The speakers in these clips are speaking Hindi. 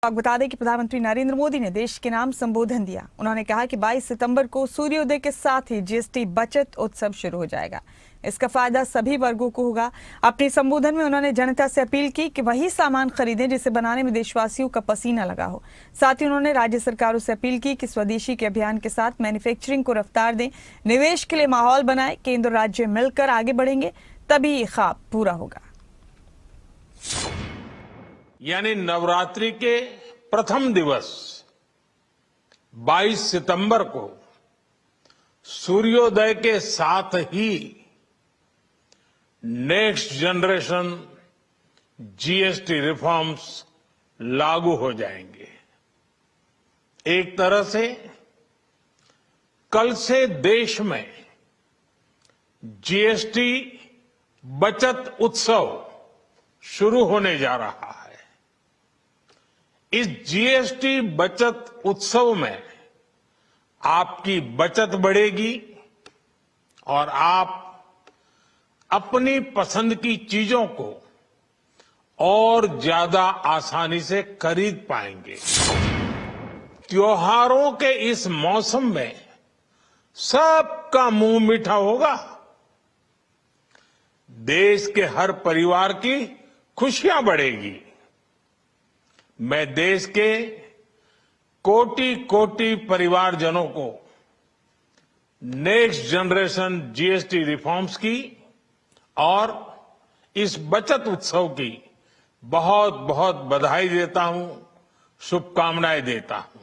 आपको बता दें कि प्रधानमंत्री नरेंद्र मोदी ने देश के नाम संबोधन दिया। उन्होंने कहा कि 22 सितंबर को सूर्योदय के साथ ही जीएसटी बचत उत्सव शुरू हो जाएगा। इसका फायदा सभी वर्गों को होगा। अपने संबोधन में उन्होंने जनता से अपील की कि वही सामान खरीदें जिसे बनाने में देशवासियों का पसीना लगा हो। साथ ही उन्होंने राज्य सरकारों से अपील की कि स्वदेशी के अभियान के साथ मैन्युफैक्चरिंग को रफ्तार दें, निवेश के लिए माहौल बनाए। केंद्र और राज्य मिलकर आगे बढ़ेंगे तभी ये ख्वाब पूरा होगा। यानी नवरात्रि के प्रथम दिवस 22 सितंबर को सूर्योदय के साथ ही नेक्स्ट जनरेशन जीएसटी रिफॉर्म्स लागू हो जाएंगे। एक तरह से कल से देश में जीएसटी बचत उत्सव शुरू होने जा रहा है। इस जीएसटी बचत उत्सव में आपकी बचत बढ़ेगी और आप अपनी पसंद की चीजों को और ज्यादा आसानी से खरीद पाएंगे। त्योहारों के इस मौसम में सबका मुंह मीठा होगा। देश के हर परिवार की खुशियां बढ़ेगी। मैं देश के कोटि कोटि परिवारजनों को नेक्स्ट जनरेशन जीएसटी रिफॉर्म्स की और इस बचत उत्सव की बहुत बहुत बधाई देता हूं, शुभकामनाएं देता हूं।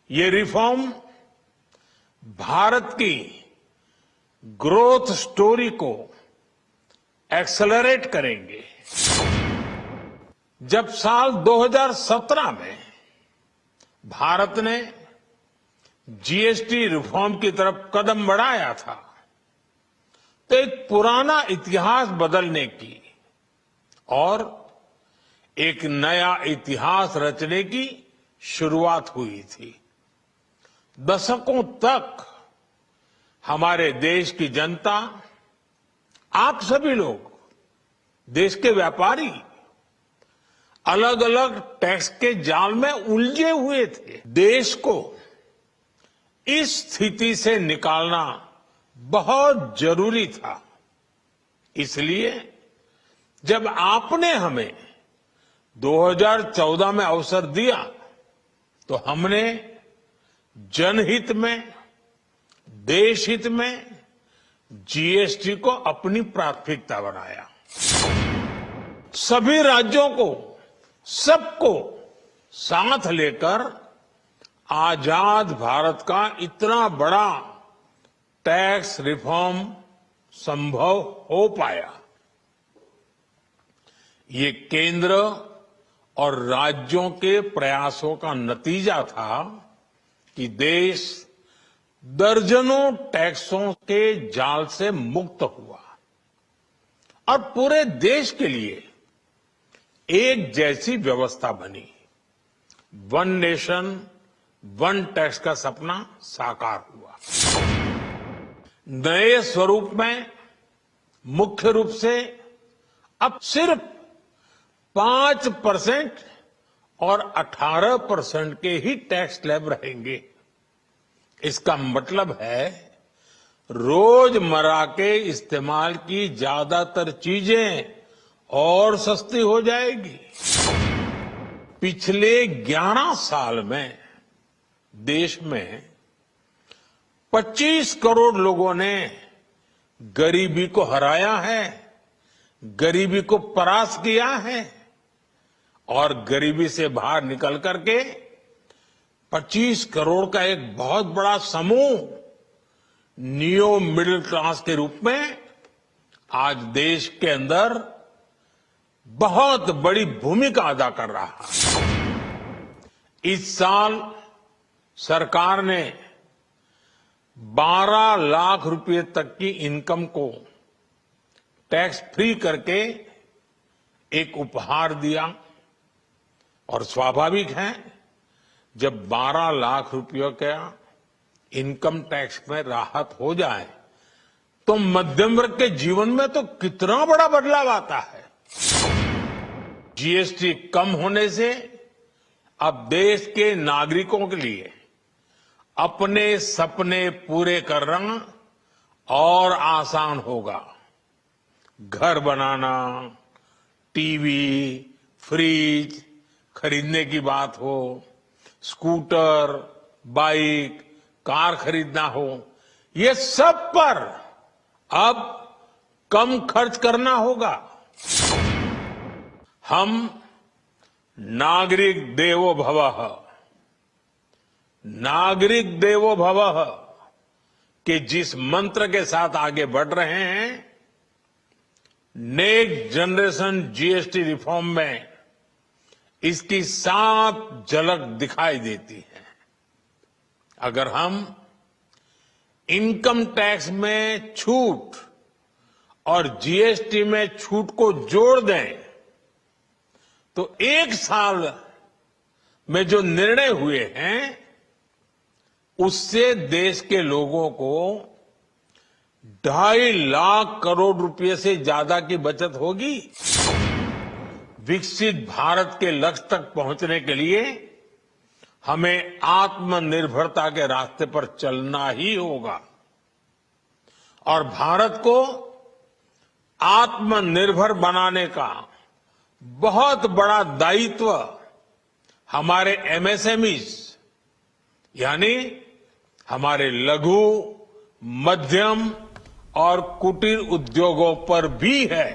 ये रिफॉर्म भारत की ग्रोथ स्टोरी को एक्सेलरेट करेंगे। जब साल 2017 में भारत ने जीएसटी रिफॉर्म की तरफ कदम बढ़ाया था तो एक पुराना इतिहास बदलने की और एक नया इतिहास रचने की शुरुआत हुई थी। दशकों तक हमारे देश की जनता, आप सभी लोग, देश के व्यापारी अलग अलग टैक्स के जाल में उलझे हुए थे। देश को इस स्थिति से निकालना बहुत जरूरी था। इसलिए जब आपने हमें 2014 में अवसर दिया तो हमने जनहित में, देशहित में जीएसटी को अपनी प्राथमिकता बनाया। सभी राज्यों को, सबको साथ लेकर आजाद भारत का इतना बड़ा टैक्स रिफॉर्म संभव हो पाया। ये केंद्र और राज्यों के प्रयासों का नतीजा था कि देश दर्जनों टैक्सों के जाल से मुक्त हुआ और पूरे देश के लिए एक जैसी व्यवस्था बनी। वन नेशन वन टैक्स का सपना साकार हुआ। नए स्वरूप में मुख्य रूप से अब सिर्फ 5% और 18% के ही टैक्स स्लैब रहेंगे। इसका मतलब है रोजमर्रा के इस्तेमाल की ज्यादातर चीजें और सस्ती हो जाएगी। पिछले 11 साल में देश में 25 करोड़ लोगों ने गरीबी को हराया है, गरीबी को परास्त किया है और गरीबी से बाहर निकल करके 25 करोड़ का एक बहुत बड़ा समूह नियो मिडिल क्लास के रूप में आज देश के अंदर बहुत बड़ी भूमिका अदा कर रहा है। इस साल सरकार ने 12 लाख रुपए तक की इनकम को टैक्स फ्री करके एक उपहार दिया और स्वाभाविक है जब 12 लाख रुपयों का इनकम टैक्स में राहत हो जाए तो मध्यम वर्ग के जीवन में तो कितना बड़ा बदलाव आता है। जीएसटी कम होने से अब देश के नागरिकों के लिए अपने सपने पूरे करना और आसान होगा। घर बनाना, टीवी, फ्रिज खरीदने की बात हो, स्कूटर, बाइक, कार खरीदना हो, ये सब पर अब कम खर्च करना होगा। हम नागरिक देवो भवः, नागरिक देवो भवः के जिस मंत्र के साथ आगे बढ़ रहे हैं, नेक्स्ट जनरेशन जीएसटी रिफॉर्म में इसकी साफ झलक दिखाई देती है। अगर हम इनकम टैक्स में छूट और जीएसटी में छूट को जोड़ दें तो एक साल में जो निर्णय हुए हैं उससे देश के लोगों को 2.5 लाख करोड़ रुपए से ज्यादा की बचत होगी। विकसित भारत के लक्ष्य तक पहुंचने के लिए हमें आत्मनिर्भरता के रास्ते पर चलना ही होगा और भारत को आत्मनिर्भर बनाने का बहुत बड़ा दायित्व हमारे एमएसएमईज यानी हमारे लघु, मध्यम और कुटीर उद्योगों पर भी है।